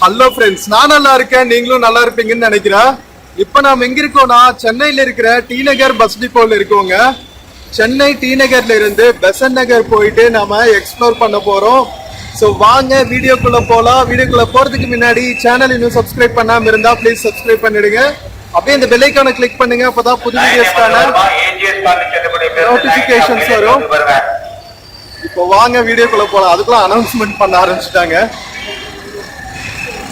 Hello friends, நான் நல்லா இருக்கேன், நீங்களும் நல்லா இருப்பீங்கன்னு நினைக்கிறேன். இப்போ நாம் எங்க இருக்கோம்னா சென்னையில் இருக்கிற டி நகர் பஸ் டிப்போல இருக்கோங்க. சென்னை டி நகர்ல இருந்து பெசன்ட் நகர் போயிட்டு நாம எக்ஸ்ப்ளோர் பண்ண போறோம். ஸோ வாங்க வீடியோக்குள்ள போகலாம். வீடியோக்குள்ள போறதுக்கு முன்னாடி சேனல் இன்னும் சப்ஸ்கிரைப் பண்ணாம இருந்தா ப்ளீஸ் சப்ஸ்கிரைப் பண்ணிடுங்க. அப்படியே இந்த பெல் ஐகானை கிளிக் பண்ணுங்க, அப்பதான் புது வீடியோஸ்க்கான நோட்டிபிகேஷன்ஸ் வரும். இப்போ வாங்க வீடியோக்குள்ள போகலாம். அதுக்குள்ள அனௌன்ஸ்மெண்ட் பண்ண ஆரம்பிச்சிட்டாங்க.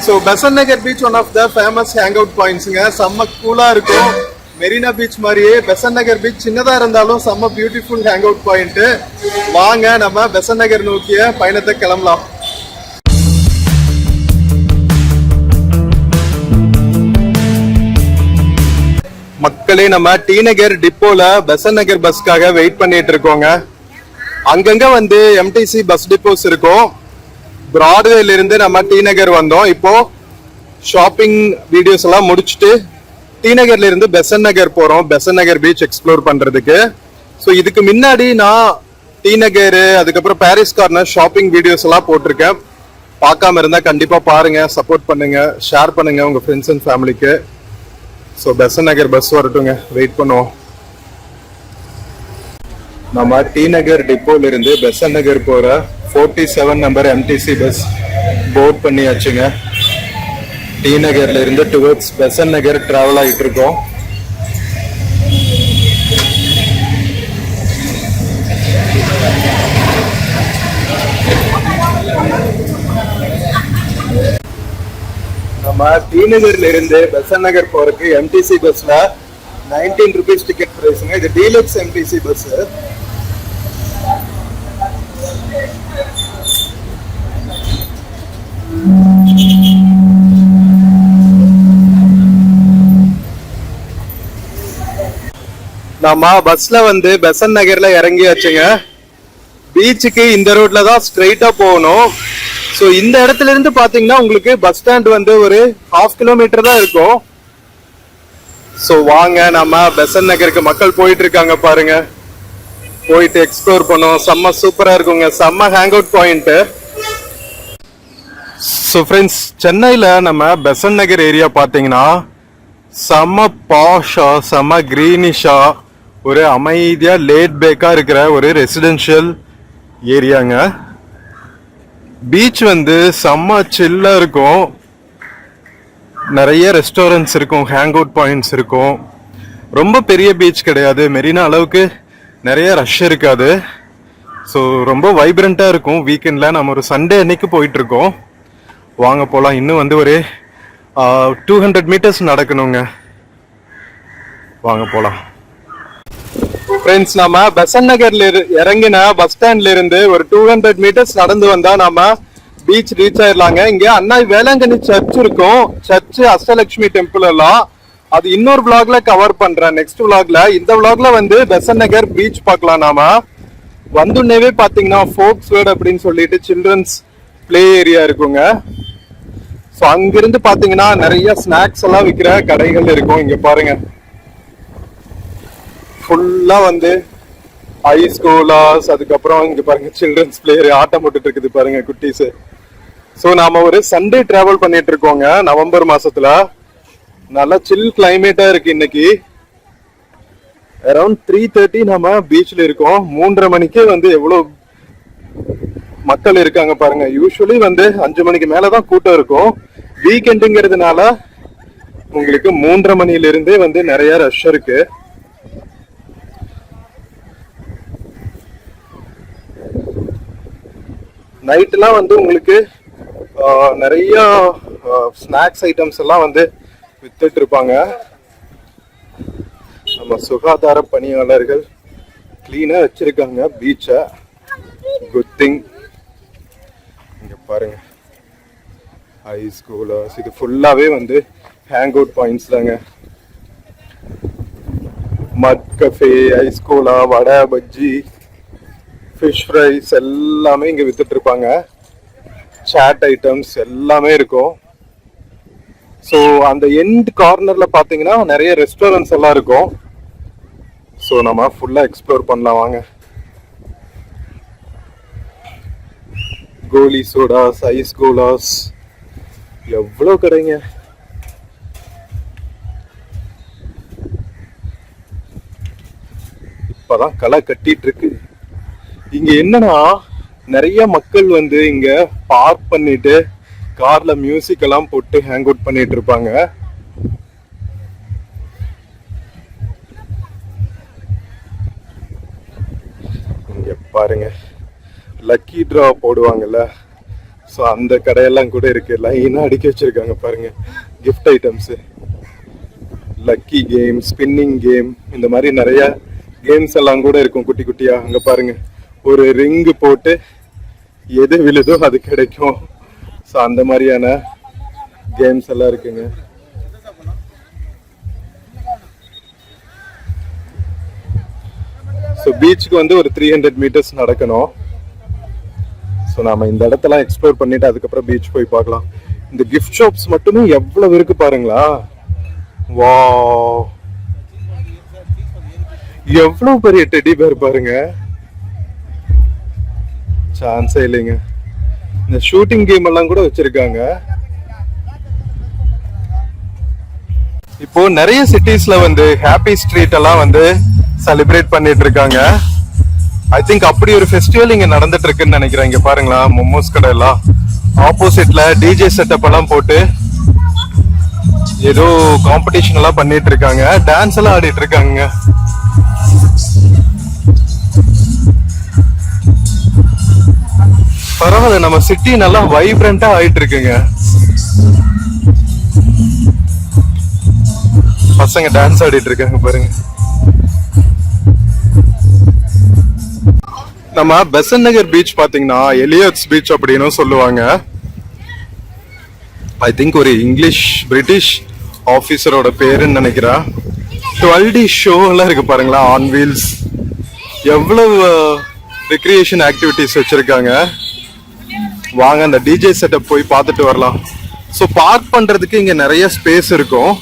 So Besant Nagar beach one of the famous hang out பாயிண்ட்ஸுங்க. செம்ம கூலாக இருக்கும். மெரினா பீச் மாதிரியே பெசன்ட் நகர் பீச் சின்னதாக இருந்தாலும் செம்ம பியூட்டிஃபுல் ஹேங் அவுட் பாயிண்ட்டு. வாங்க நம்ம பெசன்ட் நகர் நோக்கிய பயணத்தை கிளம்பலாம். மக்களே, நம்ம டி நகர் டிப்போல பெசன்ட் நகர் பஸ்க்காக வெயிட் பண்ணிட்டு இருக்கோங்க. அங்கங்க வந்து எம்டிசி பஸ் டிப்போஸ் இருக்கும். பிராட்வேல இருந்து நம்ம டி நகர் வந்தோம். இப்போ ஷாப்பிங் வீடியோஸ் எல்லாம் முடிச்சுட்டு டி நகர்ல இருந்து பெசன்ட் நகர் போறோம், பெசன்ட் நகர் பீச் எக்ஸ்ப்ளோர் பண்றதுக்கு. ஸோ இதுக்கு முன்னாடி நான் டி நகர், அதுக்கப்புறம் பாரிஸ் கார்னர் ஷாப்பிங் வீடியோஸ் எல்லாம் போட்டிருக்கேன். பார்க்காம இருந்தா கண்டிப்பா பாருங்க, சப்போர்ட் பண்ணுங்க, ஷேர் பண்ணுங்க உங்க ஃப்ரெண்ட்ஸ் அண்ட் ஃபேமிலிக்கு. ஸோ பெசன்ட் நகர் பஸ் வரட்டுங்க, வெயிட் பண்ணுவோம். நம்ம டி நகர் டிப்போல இருந்து பெசன்ட் நகர் போற 47 நம்பர் எம்டிசி பஸ் போர்ட் பண்ணியாச்சுங்க. டி நகர்ல இருந்து டுவர்ட்ஸ் பெசன்ட் நகர் டிராவல் ஆகிட்டு இருக்கோம். நம்ம டி நகர்ல இருந்து பெசன்ட் நகர் போறதுக்கு எம்டிசி பஸ்ல 19 rupees டிக்கெட் பிரைஸுங்க. இது டீலக்ஸ் எம்டிசி பஸ். நம்ம பஸ்ல வந்து பெசன்ட் நகர்ல இறங்கியாச்சுங்க. பீச்சுக்கு இந்த ரோட்ல தான் ஸ்ட்ரெயிட்டா போகணும். ஸோ இந்த இடத்துல இருந்து பாத்தீங்கன்னா உங்களுக்கு பஸ் ஸ்டாண்ட் வந்து ஒரு 1/2 கிலோமீட்டர் தான் இருக்கும். ஸோ வாங்க நம்ம பெசன்ட் நகருக்கு. மக்கள் போயிட்டு இருக்காங்க பாருங்க, போயிட்டு எக்ஸ்ப்ளோர் பண்ணோம். செம்ம சூப்பரா இருக்குங்க, செம்ம hang out point. So friends, சென்னையில் நம்ம பெசன்ட் நகர் ஏரியா பார்த்தீங்கன்னா செம்ம பாஷா, செம்ம கிரீனிஷா, ஒரு அமைதியாக லேட் பேக்காக இருக்கிற ஒரு ரெசிடென்ஷியல் ஏரியாங்க. பீச் வந்து செம்ம சில்லாக இருக்கும். நிறைய ரெஸ்டாரண்ட்ஸ் இருக்கும், ஹேங் அவுட் பாயிண்ட்ஸ் இருக்கும். ரொம்ப பெரிய பீச் கிடையாது, மெரினா அளவுக்கு நிறைய ரஷ் இருக்காது. ஸோ ரொம்ப வைப்ரண்ட்டாக இருக்கும். வீக்கெண்டில் நம்ம ஒரு சண்டே அன்னைக்கு போயிட்டுருக்கோம். வாங்க போகலாம். இன்னும் வந்து ஒரு 200 மீட்டர்ஸ் நடக்கணுங்க. வாங்க போகலாம். ஃப்ரெண்ட்ஸ், நம்ம பெசன்ட் நகர்ல இறங்கின பஸ் ஸ்டாண்ட்ல இருந்து ஒரு 200 மீட்டர்ஸ் நடந்து வந்தா நம்ம பீச் ரீச் ஆயிடலாங்க. இங்க அண்ணா வேளாங்கண்ணி சர்ச் இருக்கும், சர்ச், அஷ்டலட்சுமி டெம்பிள் எல்லாம். அது இன்னொரு விளாக்ல கவர் பண்றேன், நெக்ஸ்ட் விளாக்ல. இந்த விளாக்ல வந்து பெசன்ட் நகர் பீச் பார்க்கலாம். நாம வந்துன்னேவே பாத்தீங்கன்னா ஃபோக்ஸ் வேர்ட் அப்படின்னு சொல்லிட்டு சில்ட்ரன்ஸ் பிளே ஏரியா இருக்குங்க. ஸோ அங்கிருந்து பாத்தீங்கன்னா நிறைய ஸ்நாக்ஸ் எல்லாம் விற்கிற கடைகள் இருக்கும். இங்க பாருங்க, ஃபுல்லா வந்து ஐஸ் கோலாஸ், அதுக்கப்புறம் இங்க பாருங்க சில்ட்ரன்ஸ் பிளே ஏரியா, ஆட்டம் போட்டுட்டு இருக்குது பாருங்க குட்டீஸ். ஸோ நாம ஒரு சண்டே டிராவல் பண்ணிட்டு இருக்கோங்க, நவம்பர் மாசத்துல. நல்லா சில் கிளைமேட்டா இருக்கு. இன்னைக்கு அரௌண்ட் 3:30 நம்ம பீச்ல இருக்கோம். 3:30 மணிக்கு வந்து எவ்வளவு மக்கள் இருக்காங்க பாருங்க. யூஸ்வலி வந்து 5 மணிக்கு மேலதான் கூட்டம் இருக்கும். வீக்கெண்டுங்கிறதுனால உங்களுக்கு 3:30 மணில இருந்தே வந்து நிறைய ரஷ் இருக்கு. நைட்லாம் வந்து உங்களுக்கு நிறைய ஸ்நாக்ஸ் ஐட்டம்ஸ் எல்லாம் வந்து வித்துட்டு இருப்பாங்க. நம்ம சுகாதார பணியாளர்கள் கிளீனா வச்சிருக்காங்க பீச்சை. Good thing. இங்க பாருங்க ஐஸ் கூலர்ஸ், இது ஃபுல்லாவே வந்து ஹேங் அவுட் பாயிண்ட்ஸ் தாங்க. மட் கஃபே, ஐஸ் கோலா, வடை, பஜ்ஜி, ஃபிஷ் ஃப்ரைஸ் எல்லாமே இங்க வித்துட்டு இருப்பாங்க. சாட் ஐட்டம்ஸ் எல்லாமே இருக்கும். ஸோ அந்த எண்ட் கார்னர்ல பாத்தீங்கன்னா நிறைய ரெஸ்டாரண்ட்ஸ் எல்லாம் இருக்கும். ஸோ நம்ம ஃபுல்லா எக்ஸ்ப்ளோர் பண்ணலாம் வாங்க. கோலி சோடாஸ், ஐஸ் கோலாஸ், எவ்வளவு கடைங்க. இப்பதான் களை கட்டிட்டு இருக்கு. இங்க என்னன்னா நிறைய மக்கள் வந்து இங்க பார்க் பண்ணிட்டு கார்ல மியூசிக் எல்லாம் போட்டு ஹேங் அவுட் பண்ணிட்டு இருப்பாங்க. இங்க பாருங்க, லக்கி டிரா போடுவாங்கல்ல, ஸோ அந்த கடையெல்லாம் கூட இருக்கு. லைனா அடுக்கி வச்சிருக்காங்க பாருங்க, gift items, lucky game, spinning game, இந்த மாதிரி நிறைய கேம்ஸ் எல்லாம் கூட இருக்கும் குட்டி குட்டியா. அங்க பாருங்க, ஒரு ரிங்கு போட்டு எது விழுதோ அது கிடைக்கும். ஸோ அந்த மாதிரியான கேம்ஸ் எல்லாம் இருக்குங்க. ஸோ பீச்சுக்கு வந்து ஒரு 300 மீட்டர்ஸ் நடக்கணும். ஸோ நாம இந்த இடத்தெல்லாம் எக்ஸ்ப்ளோர் பண்ணிட்டு அதுக்கப்புறம் பீச் போய் பார்க்கலாம். இந்த கிஃப்ட் ஷாப்ஸ் மட்டுமே எவ்வளவு இருக்கு பாருங்களா. வாவ், எவ்வளவு பெரிய டெடி பேர் பாருங்க, சான்ஸே இல்லைங்க. இந்த ஷூட்டிங் கேம் எல்லாம் கூட வச்சிருக்காங்க. இப்போ நிறைய சிட்டிஸ்ல வந்து ஹாப்பி ஸ்ட்ரீட் எல்லாம் வந்து செலிப்ரேட் பண்ணிட்டு இருக்காங்க. ஐ திங்க் அப்படி ஒரு ஃபெஸ்டிவல் இங்க நடந்துட்டு இருக்குன்னு நினைக்கிறேன். இங்க பாருங்களா, மோமோஸ் கடை எல்லாம் ஆப்போசிட்ல டிஜே செட்டப் எல்லாம் போட்டு ஏதோ காம்படிஷன் எல்லாம் பண்ணிட்டு இருக்காங்க, டான்ஸ் எல்லாம் ஆடிட்டு இருக்காங்க. பரவாயில்ல, நம்ம சிட்டி நல்லா வைப்ரண்டா ஆயிட்டு இருக்குங்க. பசங்க டான்ஸ் ஆடிட்டு இருக்காங்க பாருங்க. நம்ம பெசன்ட் நகர் பீச் பாத்தீங்கன்னா எலியட்ஸ் பீச் அப்படின்னு சொல்லுவாங்க. ஐ திங்க் ஒரு இங்கிலீஷ் பிரிட்டிஷ் ஆபீசரோட பேருன்னு நினைக்கிறேன். 12D ஷோ எல்லாம் இருக்கு பாருங்களா, ஆன் வீல்ஸ். எவ்வளவு ரெக்ரியேஷன் ஆக்டிவிட்டிஸ் வச்சிருக்காங்க. வாங்க அந்த டிஜே செட்டப் போய் பார்த்துட்டு வரலாம். ஸோ பார்க் பண்றதுக்கு இங்க நிறைய ஸ்பேஸ் இருக்கும்.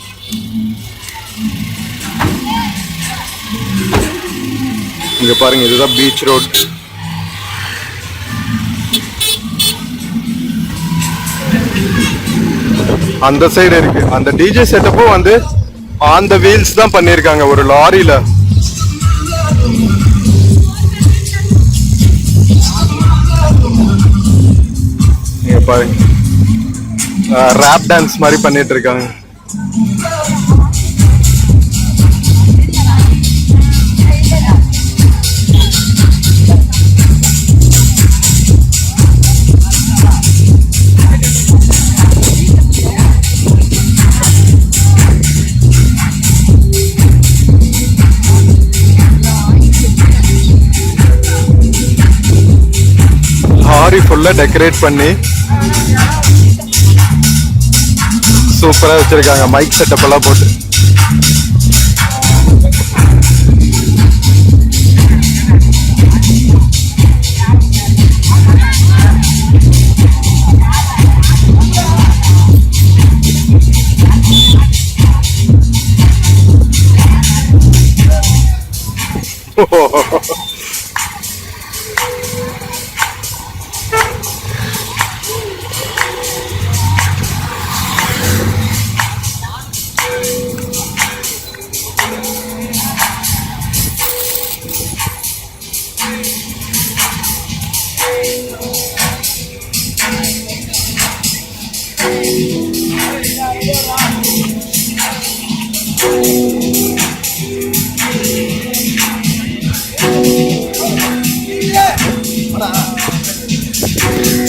இங்க பாருங்க, இதுதான் பீச் ரோட். அந்த சைடு இருக்கு. அந்த டிஜே செட்டப்பும் வந்து ஆன் த வீல்ஸ் தான் பண்ணிருக்காங்க, ஒரு லாரியில. பாருங்க, ராப் டான்ஸ் மாதிரி பண்ணிட்டு இருக்காங்க. லாரி ஃபுல்லா டெக்கரேட் பண்ணி சூப்பரா வச்சிருக்காங்க, மைக் செட்டப் எல்லாம் போட்டு.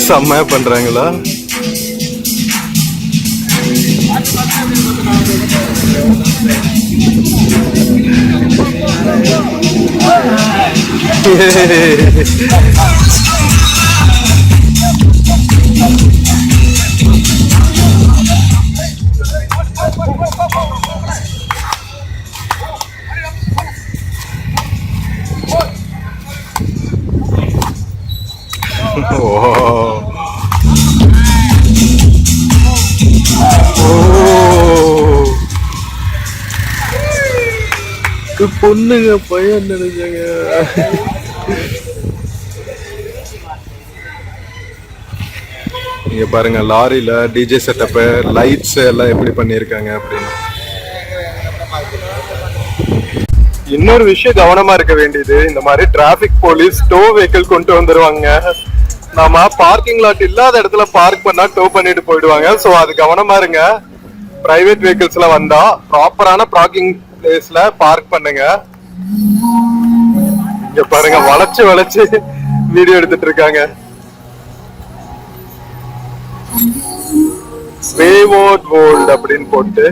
செம்மையா பண்றாங்களா. பொண்ணுங்க பையன் நினைச்சாங்க. இங்க பாருங்க லாரியில டிஜே செட்டப், லைட்ஸ் எல்லாம் எப்படி பண்ணியிருக்காங்க அப்படின்னு. இன்னொரு விஷயம் கவனமா இருக்க வேண்டியது, இந்த மாதிரி டிராபிக் போலீஸ் டோ வெஹிக்கிள் கொண்டு வந்துருவாங்க. நாம பார்க்கிங் லாட் இல்லாத இடத்துல பார்க் பண்ணா டோ பண்ணிட்டு போயிடுவாங்க. ஸோ அது கவனமா இருங்க. பிரைவேட் வெஹிக்கிள்ஸ்ல வந்தா ப்ராப்பரான பார்க்கிங் பிளேஸ்ல பார்க் பண்ணுங்க. இங்க பாருங்க வளைச்சு வளைச்சு வீடியோ எடுத்துட்டு இருக்காங்க. வேவோட் வேர்ல்ட் அப்படின்னு போட்டு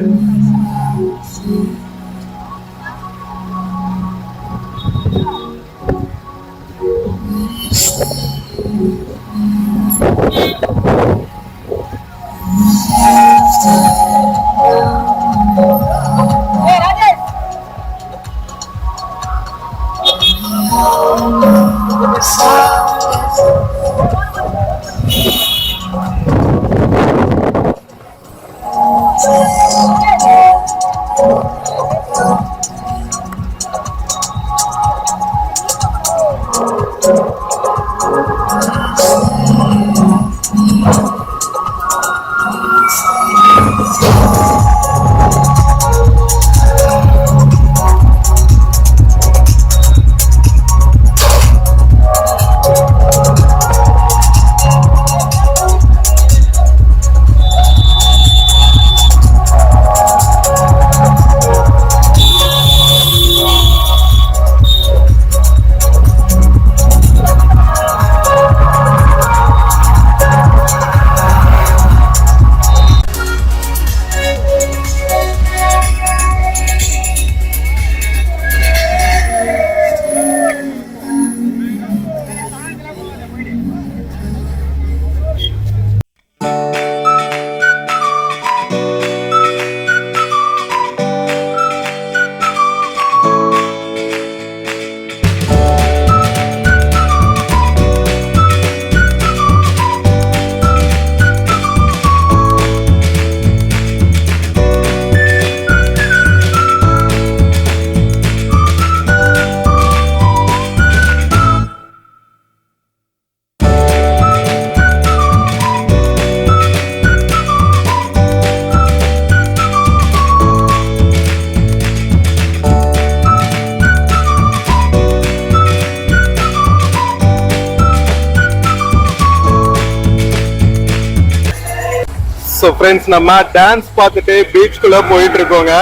ஸோ ஃப்ரெண்ட்ஸ், நம்ம டான்ஸ் பார்த்துட்டு பீச்சுக்குள்ள போயிட்டு இருக்கோங்க.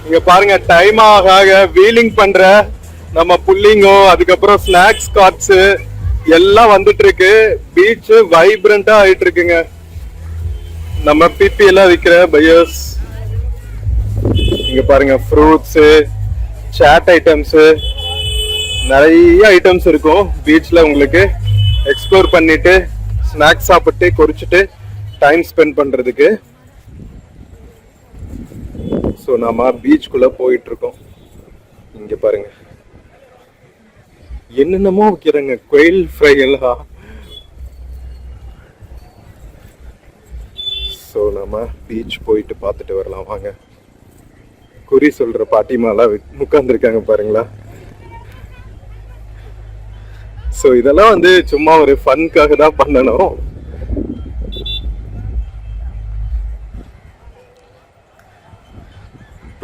இங்க பாருங்க டைம் ஆக வீலிங் பண்ற நம்ம புல்லிங்கோ, அதுக்கப்புறம் ஸ்நாக்ஸ் கார்ட்ஸ் எல்லாம் வந்துட்டு இருக்கு. பீச் வைப்ரண்டா ஆயிட்டு இருக்குங்க. நம்ம பிபி எல்லாம் விற்கிற பையர்ஸ் இங்க பாருங்க, ஃப்ரூட்ஸ், சாட் ஐட்டம்ஸ், நிறைய ஐட்டம்ஸ் இருக்கும் பீச்ல. உங்களுக்கு எக்ஸ்ப்ளோர் பண்ணிட்டு ஸ்நாக்ஸ் சாப்பிட்டு குறிச்சிட்டு டைம் ஸ்பெண்ட் பண்றதுக்கு. ஸோ நாம பீச்சுக்குள்ள போயிட்டு இருக்கோம். இங்க பாருங்க என்னென்னமோ வைக்கிறாங்க, குயில் ஃப்ரை எல்லாம். ஸோ நம்ம பீச் போயிட்டு பார்த்துட்டு வரலாம் வாங்க. குறி சொல்ற பாட்டிமாலாம் உட்கார்ந்துருக்காங்க பாருங்களா. ஸோ இதெல்லாம் வந்து சும்மா ஒரு ஃபன்காக தான் பண்ணணும்.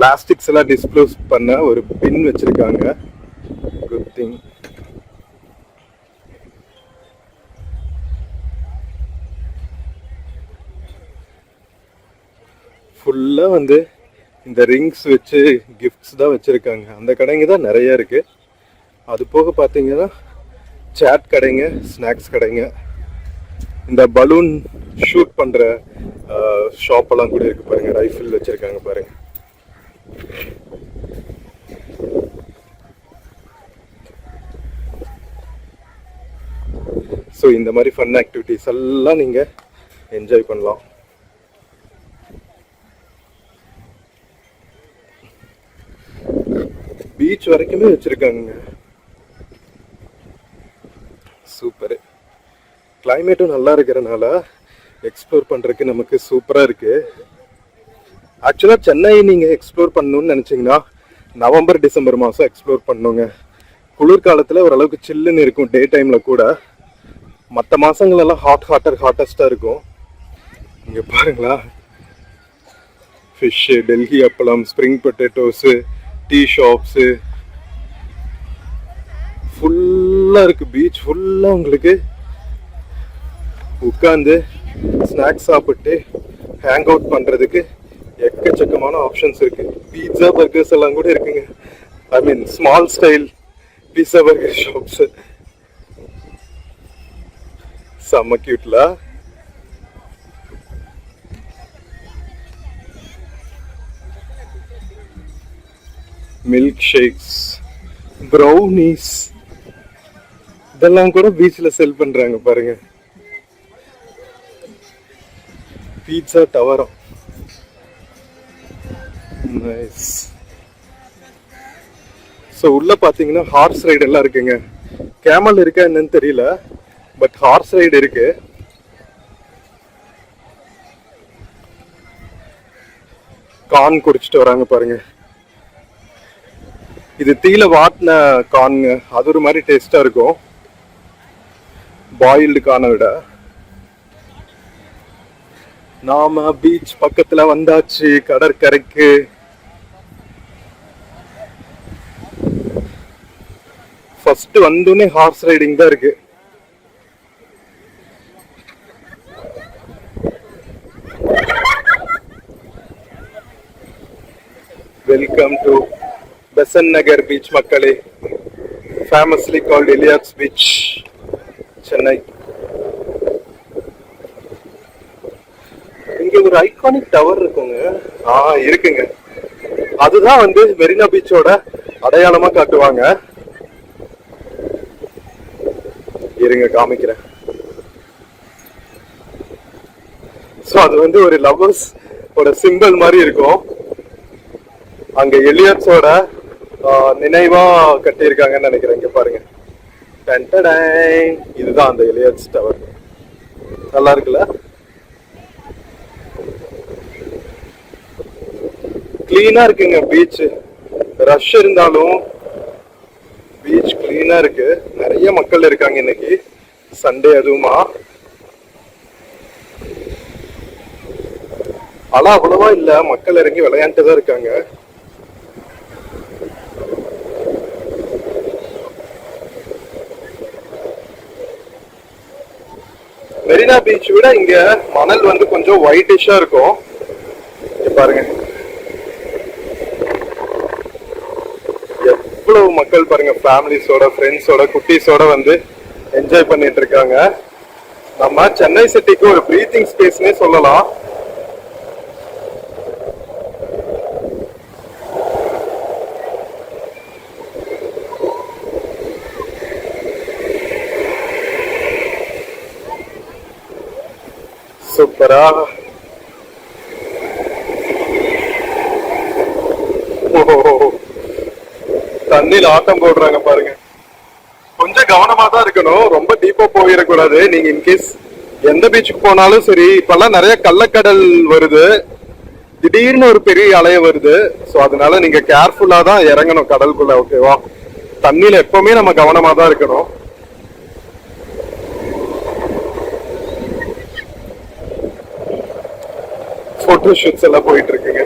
பிளாஸ்டிக்ஸ் எல்லாம் டிஸ்போஸ் பண்ண ஒரு பின் வச்சிருக்காங்க. Good thing. ஃபுல்லா வந்து இந்த ரிங்ஸ் வச்சு கிஃப்ட்ஸ் தான் வச்சிருக்காங்க. அந்த கடைங்க தான் நிறைய இருக்கு. அது போக பார்த்தீங்கன்னா சாட் கடைங்க, ஸ்நாக்ஸ் கடைங்க, இந்த பலூன் ஷூட் பண்ற ஷாப் எல்லாம் கூட இருக்கு பாருங்க. ரைஃபிள் வச்சிருக்காங்க பாருங்க. ஸோ இந்த மாதிரி ஃபன் ஆக்டிவிட்டிஸ் எல்லாம் நீங்க என்ஜாய் பண்ணலாம். பீச் வரைக்குமே வச்சிருக்காங்க. சூப்பர். கிளைமேட்டும் நல்லா இருக்கிறனால எக்ஸ்ப்ளோர் பண்றதுக்கு நமக்கு சூப்பரா இருக்கு. ஆக்சுவலா சென்னை நீங்க எக்ஸ்ப்ளோர் பண்ணணும்னு நினைச்சீங்கன்னா நவம்பர் டிசம்பர் மாசம் எக்ஸ்ப்ளோர் பண்ணுங்க. குளிர்காலத்துல ஓரளவுக்கு சில்லுன்னு இருக்கும் டே டைம்ல கூட. மற்ற மாசங்களெல்லாம் ஹாட்டஸ்டா இருக்கும். இங்க பாருங்களா, ஃபிஷ்ஷு, டெல்லி அப்பளம், ஸ்ப்ரிங் பொட்டேட்டோஸு, டீ ஷாப்ஸு ஃபுல்லாக இருக்குது. பீச் ஃபுல்லாக உங்களுக்கு உட்காந்து ஸ்நாக்ஸ் சாப்பிட்டு ஹேங் அவுட் பண்ணுறதுக்கு எக்கச்சக்கமான ஆப்ஷன்ஸ் இருக்குது. பீட்சா பர்கர்ஸ் எல்லாம் கூட இருக்குங்க. I mean small style pizza burger shops. செம்ம கியூட்ல. மில்க் ஷேக்ஸ், ப்ரௌனிஸ் இதெல்லாம் கூட பீச்ல செல் பண்றாங்க பாருங்க. Pizza டவரம், nice. ஸோ உள்ள பாத்தீங்கன்னா ஹார்ஸ் ரைடு எல்லாம் இருக்குங்க. கேமல் இருக்கா என்னன்னு தெரியல, பட் ஹார்ஸ் ரைடு இருக்கு. கார்ன் குடிச்சிட்டு வராங்க பாருங்க. இது தீல வாட்டின கார்னுங்க, அது ஒரு மாதிரி டேஸ்டா இருக்கும் பாயில்டு கார்னை விட. நாம பீச் பக்கத்துல வந்தாச்சு, கடற்கரைக்கு. ஃபர்ஸ்ட் வந்தோடனே ஹார்ஸ் ரைடிங் தான் இருக்கு. Welcome to Besant Nagar beach மக்களே, ஃபேமஸ்லி கால்ட் எலியாட்ஸ் பீச், சென்னை. இங்க ஒரு ஐகானிக் டவர் இருக்குங்க. இருக்குங்க. அதுதான் வந்து மெரினா பீச்சோட அடையாளமா காட்டுவாங்க. இருங்க காமிக்கிறேன். சோ அது வந்து ஒரு லவ்வர்ஸ் ஓட சிம்பிள் மாதிரி இருக்கும். அங்க எலியட்ஸோட நினைவா கட்டியிருக்காங்கன்னு நினைக்கிறேன். இங்க பாருங்க, இதுதான் அந்த எலியட்ஸ் டவர். நல்லா இருக்குல்ல? கிளீனா இருக்குங்க பீச். ரஷ் இருந்தாலும் பீச் கிளீனா இருக்கு. நிறைய மக்கள் இருக்காங்க இன்னைக்கு சண்டே, அதுவுமா. அలా அவ்வளவா இல்ல, மக்கள் இறங்கி விளையாண்டுட்டு தான் இருக்காங்க. மெரினா பீச் விட இங்க மணல் வந்து கொஞ்சம் ஒயிட்டிஷா இருக்கும். பாருங்க எவ்வளவு மக்கள் பாருங்க, ஃபேமிலிஸோட, ஃப்ரெண்ட்ஸோட, குட்டீஸோட வந்து என்ஜாய் பண்ணிட்டு இருக்காங்க. நம்ம சென்னை சிட்டிக்கு ஒரு பிரீத்திங் ஸ்பேஸ்னே சொல்லலாம். சூப்பரா. தண்ணியில் ஆட்டம் போடுறாங்க பாருங்க. கொஞ்சம் கவனமா தான் இருக்கணும், ரொம்ப டீப்பா போயிடக்கூடாது. நீங்க இன்கேஸ் எந்த பீச்சுக்கு போனாலும் சரி, இப்பெல்லாம் நிறைய கள்ளக்கடல் வருது, திடீர்னு ஒரு பெரிய அலைய வருது. ஸோ அதனால நீங்க கேர்ஃபுல்லா தான் இறங்கணும் கடலுக்குள்ள. ஓகேவா? தண்ணியில எப்பவுமே நம்ம கவனமா தான் இருக்கணும். போட்டோ ஷூட்ஸ் எல்லாம் போயிட்டு இருக்குங்க.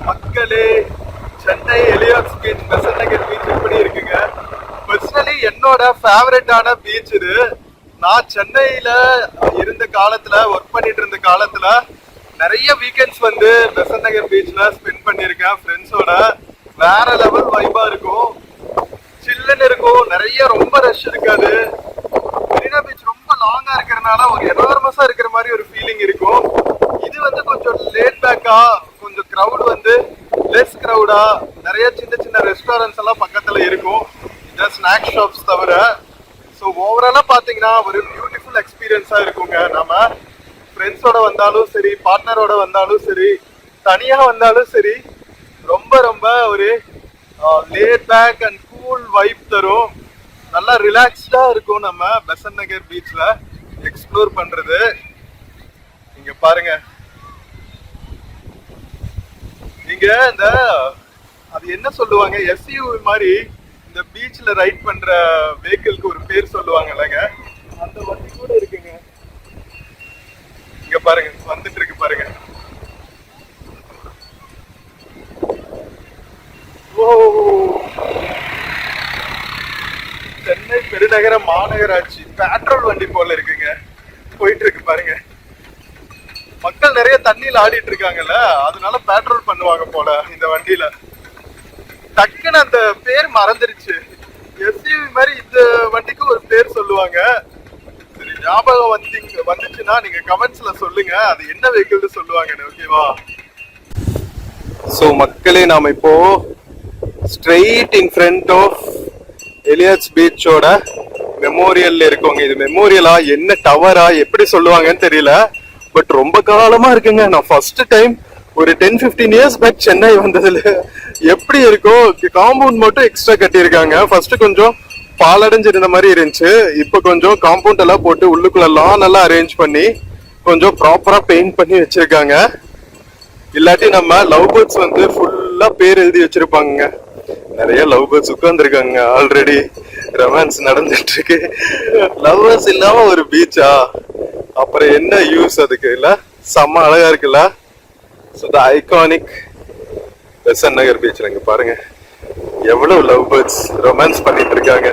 மக்களே, சென்னை எலியாட்ஸ் பீச், பெசன்ட் நகர் பீச் எப்படி இருக்குங்க? பர்சனலி என்னோட ஃபேவரட்டான பீச் இது. நான் சென்னையில இருந்த காலத்துல, ஒர்க் பண்ணிட்டு இருந்த காலத்துல நிறைய வீக்கெண்ட்ஸ் வந்து பெசன்ட் நகர் பீச்ல ஸ்பெண்ட் பண்ணிருக்கேன் ஃப்ரெண்ட்ஸோட. வேற லெவல் வைபா இருக்கும், சில்லுன்னு இருக்கும், நிறைய ரொம்ப ரஷ் இருக்காது. மெரினா பீச் ரொம்ப லாங்கா இருக்கிறதுனால ஒரு எனார்மஸா இருக்கிற மாதிரி ஒரு ஃபீலிங் இருக்கும். இது வந்து கொஞ்சம் லேட் பேக்கா, கொஞ்சம் கிரவுட் வந்து லெஸ் கிரவுடா, நிறைய சின்ன சின்ன ரெஸ்டாரண்ட்ஸ் எல்லாம் பக்கத்துல இருக்கும், இந்த ஸ்நாக் ஷாப்ஸ் தவிர. ஸோ ஓவராலா பாத்தீங்கன்னா ஒரு பியூட்டிஃபுல் எக்ஸ்பீரியன்ஸா இருக்குங்க. நம்ம ஃப்ரெண்ட்ஸோட வந்தாலும் சரி, பார்ட்னரோட வந்தாலும் சரி, தனியா வந்தாலும் சரி, ரொம்ப ரொம்ப ஒரு laid back and cool vibe தரும். நல்லா ரிலாக்ஸ்டா இருக்கும் நம்ம பெசன்ட் நகர் பீச்ல எக்ஸ்ப்ளோர் பண்றது. இங்க பாருங்க, இங்க இந்த அது என்ன சொல்லுவாங்க, எஸ்யூ மாதிரி இந்த பீச்ல ரைட் பண்ற வெஹிக்கிள்க்கு ஒரு பேர் சொல்லுவாங்கல்லங்க, அந்த வண்டி கூட இருக்குங்க. இங்க பாருங்க, வந்துட்டு இருக்கு பாருங்க. ஓ, சென்னை பெருநகர மாநகராட்சி பெட்ரோல் வண்டி போல இருக்குங்க, போயிட்டு இருக்கு பாருங்க. மக்கள் நிறைய தண்ணியில ஆடிட்டு இருக்காங்கல்ல, அதனால பெட்ரோல் பண்ணுவாங்க போல இந்த வண்டியில. டக்குன்னு அந்த பேர் மறந்துருச்சு. எஸ்யூவி மாதிரி இந்த வண்டிக்கு ஒரு பேர் சொல்லுவாங்க. சரி, ஞாபகம் வந்துச்சுன்னா நீங்க கமெண்ட்ஸ்ல சொல்லுங்க அது என்ன வெஹிக்கிள் சொல்லுவாங்கன்னு. ஓகேவா? சோ மக்களே, நாம இப்போ straight in front of Elliot's பீச்சோட மெமோரியல்ல இருக்கோங்க. இது மெமோரியலா என்ன டவரா எப்படி சொல்லுவாங்கன்னு தெரியல, பட் ரொம்ப காலமா இருக்குங்க. நான் ஃபர்ஸ்ட் டைம் ஒரு 10-15 இயர்ஸ் பேக் சென்னை வந்ததுல எப்படி இருக்கோ, காம்பவுண்ட் மட்டும் எக்ஸ்ட்ரா கட்டியிருக்காங்க. ஃபர்ஸ்ட் கொஞ்சம் பாலடைஞ்சிருந்த மாதிரி இருந்துச்சு, இப்போ கொஞ்சம் காம்பவுண்ட் எல்லாம் போட்டு உள்ளுக்குள்ளெல்லாம் நல்லா அரேஞ்ச் பண்ணி கொஞ்சம் ப்ராப்பரா பெயிண்ட் பண்ணி வச்சிருக்காங்க. இல்லாட்டி நம்ம லவ் பேர்ட்ஸ் வந்து ஃபுல்லா பேர் எழுதி வச்சிருப்பாங்க. நிறைய லவ் பேர்ட்ஸ் உட்கார்ந்துருக்காங்க, ஆல்ரெடி ரொமான்ஸ் நடந்துட்டு இருக்கு. லவ்வர்ஸ் இல்லாம ஒரு பீச்சா, அப்புறம் என்ன யூஸ் அதுக்கு? இல்ல செம்ம அழகா இருக்குல்ல. ஸோ த ஐகானிக் பெசன்ட் நகர் பீச்ல இங்க பாருங்க எவ்வளவு லவ் பேர்ட்ஸ் ரொமான்ஸ் பண்ணிட்டு இருக்காங்க.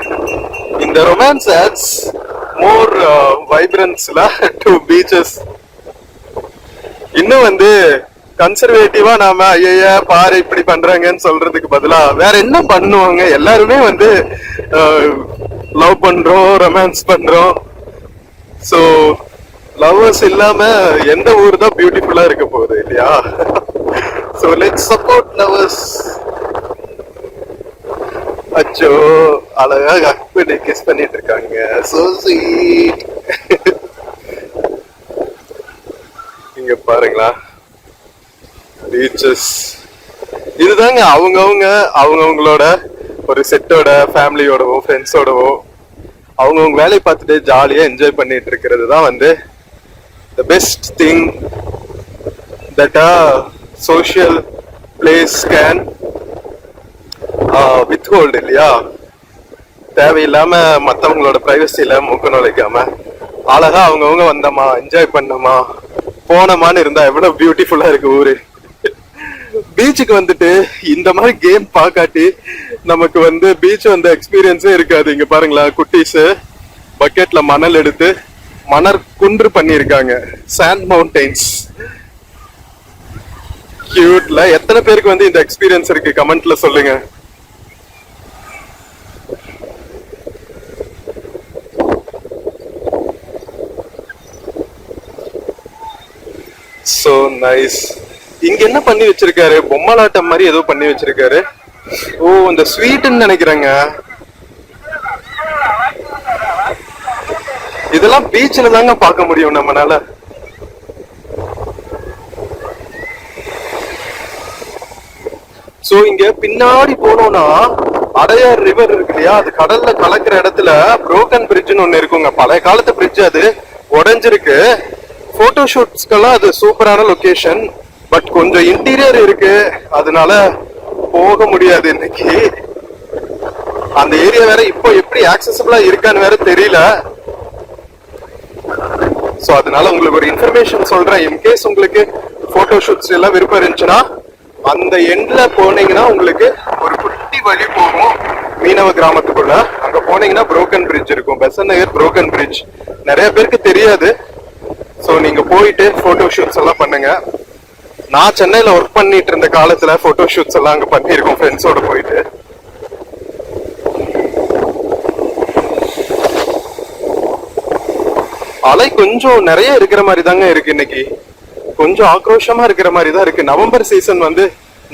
இந்த ரொமான்ஸ் ஆட்ஸ் மோர் வைப்ரன்ஸ்ல டு பீச்சஸ். இன்னும் வந்து கன்சர்வேட்டிவா நாம ஐயா பாரு இப்படி பண்றாங்கன்னு சொல்றதுக்கு பதிலா வேற என்ன பண்ணுவாங்க? எல்லாருமே வந்து லவ் பண்றோம், ரொமான்ஸ் பண்றோம். சோ லவ்வர்ஸ் இல்லாம எந்த ஊர் தான் பியூட்டிஃபுல்லா இருக்க போகுது இல்லையா? So let's support lovers. அச்சோ, அழகா ஹக் பண்ணி கிஸ் பண்ணிட்டு இருக்காங்க. So sweet. இங்க பாருங்களா பீச்சஸ். இதுதாங்க அவங்கவுங்களோட ஒரு செட்டோட ஃபேமிலியோடவோ ஃப்ரெண்ட்ஸோடவோ அவங்கவுங்க வேலையை பார்த்துட்டு ஜாலியா என்ஜாய் பண்ணிட்டு இருக்கிறது தான் வந்து the best thing that a social place can withhold இல்லையா? தேவையில்லாம மற்றவங்களோட பிரைவசியில மூக்க நுழைக்காம அழகா அவங்கவுங்க வந்தோமா, என்ஜாய் பண்ணோமா, போனோமான்னு இருந்தா எவ்வளவு பியூட்டிஃபுல்லா இருக்கு ஊரு. பீச்சுக்கு வந்துட்டு இந்த மாதிரி கேம் பார்க்காட்டி நமக்கு வந்து பீச் வந்த எக்ஸ்பீரியன்ஸே இருக்காது. இங்க பாருங்களா, குட்டீஸ் பக்கெட்ல மணல் எடுத்து மணல் குன்று பண்ணிருக்காங்க. சாண்ட் மவுண்டைன்ஸ் கியூட்ல. எத்தனை பேருக்கு வந்து இந்த எக்ஸ்பீரியன்ஸ் இருக்கு கமெண்ட்ல சொல்லுங்க. So nice. இங்க என்ன பண்ணி வச்சிருக்காரு? பொம்மலாட்டம் மாதிரி ஏதோ பண்ணி வச்சிருக்காரு. ஓ, இந்த ஸ்வீட்னு நினைக்கிறேங்க. இதெல்லாம் பீச்ல தாங்க பார்க்க முடியும் நம்மனால. சோ இங்க பின்னாடி போனோம்னா அடையார் ரிவர் இருக்கு இல்லையா, அது கடல்ல கலக்கிற இடத்துல புரோக்கன் பிரிட்ஜ்னு ஒண்ணு இருக்குங்க. பழைய காலத்து பிரிட்ஜ், அது உடைஞ்சிருக்கு. போட்டோ ஷூட்ஸ்க்கெல்லாம் அது சூப்பரான லொகேஷன். பட் கொஞ்சம் இன்டீரியர் இருக்கு, அதனால போக முடியாது இன்னைக்கு. அந்த ஏரியா வேற இப்போ எப்படி ஆக்சசிபிளா இருக்கான்னு வேற தெரியல. சோ அதனால உங்களுக்கு ஒரு இன்ஃபர்மேஷன் சொல்றேன். இன்கேஸ் உங்களுக்கு போட்டோ ஷூட்ஸ் எல்லாம் விருப்பம் இருந்துச்சுன்னா அந்த எண்ட்ல போனீங்கன்னா உங்களுக்கு ஒரு குட்டி வழி போகும் மீனவ கிராமத்துக்குள்ள. அங்க போனீங்கன்னா புரோக்கன் பிரிட்ஜ் இருக்கும், பெசன்ட் நகர் புரோக்கன் பிரிட்ஜ். நிறைய பேருக்கு தெரியாது. சோ நீங்க போயிட்டு போட்டோ ஷூட்ஸ் எல்லாம் பண்ணுங்க. நான் சென்னையில ஒர்க் பண்ணிட்டு இருந்த காலத்துல போட்டோ ஷூட்ஸ் எல்லாம் அங்க பண்ணிருக்கோம் ஃப்ரெண்ட்ஸோட போயிட்டு. அலை கொஞ்சம் நிறைய இருக்கிற மாதிரி தாங்க இருக்கு இன்னைக்கு. கொஞ்சம் ஆக்ரோஷமா இருக்கிற மாதிரி தான் இருக்கு. நவம்பர் சீசன் வந்து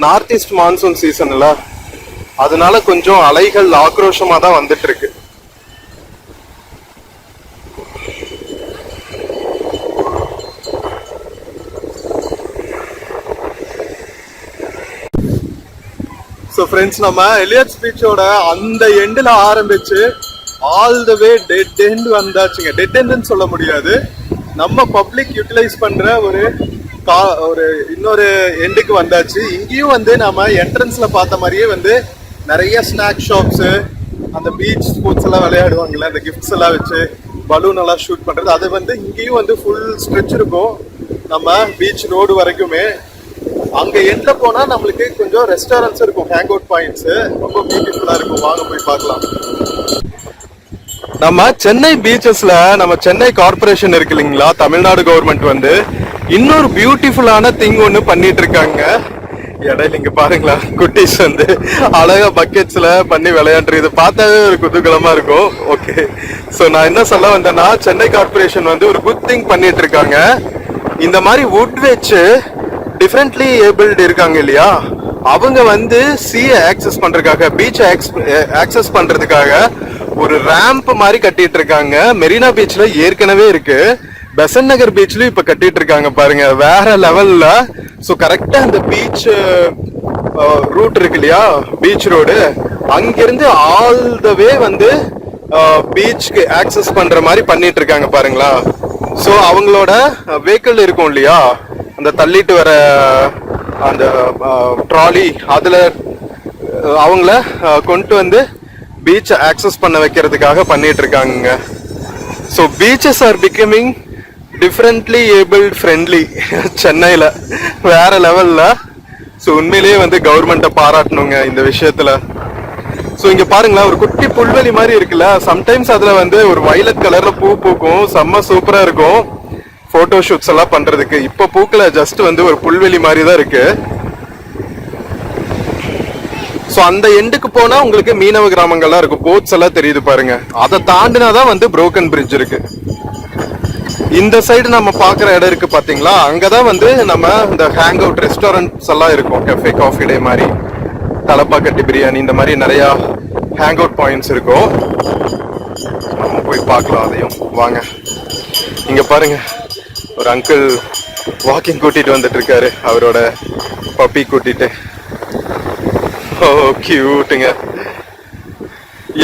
நார்த் ஈஸ்ட் மான்சூன் சீசன்ல, அதனால கொஞ்சம் அலைகள் ஆக்ரோஷமா தான் வந்துட்டு இருக்கு. ஸோ ஃப்ரெண்ட்ஸ், நம்ம எலியட்ஸ் பீச்சோட அந்த எண்டில் ஆரம்பிச்சு all the way dead end வந்தாச்சுங்க. டெட் எண்ட்னு சொல்ல முடியாது, நம்ம பப்ளிக் யூட்டிலைஸ் பண்ற ஒரு இன்னொரு எண்டுக்கு வந்தாச்சு. இங்கேயும் வந்து நம்ம என்ட்ரன்ஸ்ல பார்த்த மாதிரியே வந்து நிறைய ஸ்நாக் ஷாப்ஸ், அந்த பீச் ஸ்போர்ட்ஸ் எல்லாம் விளையாடுவாங்கல்ல, அந்த கிஃப்ட்ஸ் எல்லாம் வச்சு பலூன் எல்லாம் ஷூட் பண்றது, அது வந்து இங்கேயும் வந்து ஃபுல் ஸ்ட்ரெச் இருக்கும் நம்ம பீச் ரோடு வரைக்குமே. அங்க எந்த போனா நம்மளுக்கு கொஞ்சம் ரெஸ்டாரண்ட்ஸ் இருக்கும், ஹேங் அவுட் பாயிண்ட்ஸ், ரொம்ப பியூட்டிஃபுல்லா இருக்கும். வாங்க போய் பார்க்கலாம். நம்ம சென்னை பீச்சஸ்ல நம்ம சென்னை கார்பரேஷன் இருக்கு இல்லைங்களா, தமிழ்நாடு கவர்மெண்ட் வந்து இன்னொரு பியூட்டிஃபுல்லான திங் ஒன்று பண்ணிட்டு இருக்காங்க. இடையில இங்க பாருங்களா, குட்டீஸ் வந்து அழகா பக்கெட்ஸ்ல பண்ணி விளையாடுறது, இது பார்த்தாவே ஒரு குதூகலமா இருக்கும். ஓகே, ஸோ நான் என்ன சொல்ல வந்தேன்னா, சென்னை கார்பரேஷன் வந்து ஒரு குட் திங் பண்ணிட்டு இருக்காங்க. இந்த மாதிரி வுட் வச்சு டிஃப்ரெண்ட்லி ஏபிள்டு இருக்காங்க இல்லையா, அவங்க வந்து சீயை ஆக்சஸ் பண்றதுக்காக, பீச்சை ஆக்சஸ் பண்றதுக்காக ஒரு ரேம்ப் மாதிரி கட்டிட்டு இருக்காங்க. மெரினா பீச்ல ஏற்கனவே இருக்கு, பெசன்ட் நகர் பீச்லயும் இப்ப கட்டிட்டு இருக்காங்க பாருங்க, வேற லெவல்ல. ஸோ கரெக்டா அந்த பீச் ரூட் இருக்கு இல்லையா, பீச் ரோடு, அங்கிருந்து ஆல் த வே வந்து பீச்சுக்கு ஆக்சஸ் பண்ற மாதிரி பண்ணிட்டு இருக்காங்க பாருங்களா. ஸோ அவங்களோட வெஹிக்கிள் இருக்கும் இல்லையா, அந்த தள்ளிட்டு வர அந்த ட்ராலி, அதுல அவங்கள கொண்டு வந்து பீச் ஆக்சஸ் பண்ண வைக்கிறதுக்காக பண்ணிட்டு இருக்காங்க. So beaches are becoming differently abled friendly சென்னையில, வேற லெவல்ல. ஸோ உண்மையிலேயே வந்து கவர்மெண்ட்டை பாராட்டணுங்க இந்த விஷயத்துல. ஸோ இங்க பாருங்களா, ஒரு குட்டி புல்வெளி மாதிரி இருக்குல்ல, சம்டைம்ஸ் அதுல வந்து ஒரு வயலட் கலர்ல பூ பூக்கும், செம்ம சூப்பரா இருக்கும் போட்டோ ஷூட்ஸ் எல்லாம் பண்றதுக்கு. இப்ப பூக்கல, ஜஸ்ட் வந்து ஒரு புல்வெளி மாதிரி தான் இருக்கு. ஸோ அந்த எண்டுக்கு போனா உங்களுக்கு மீனவ கிராமங்கள்லாம் இருக்கும், போட்ஸ் எல்லாம் தெரியுது பாருங்க. அதை தாண்டினாதான் வந்து புரோக்கன் பிரிட்ஜ் இருக்கு. இந்த சைடு நம்ம பாக்குற இடம் இருக்கு பாத்தீங்களா, அங்கதான் வந்து நம்ம இந்த ஹேங் அவுட் ரெஸ்டாரண்ட்ஸ் எல்லாம் இருக்கும், கஃபே காஃபி டே மாதிரி, தலப்பாக்கட்டி பிரியாணி, இந்த மாதிரி நிறைய ஹேங் அவுட் பாயிண்ட்ஸ் இருக்கும். நம்ம போய் பார்க்கலாம் அதையும், வாங்க. இங்க பாருங்க, ஒரு அங்கிள் வாக்கிங் கூட்டிட்டு வந்துட்டு இருக்காரு அவரோட பப்பி கூட்டிட்டு. ஓ கியூட்டுங்க,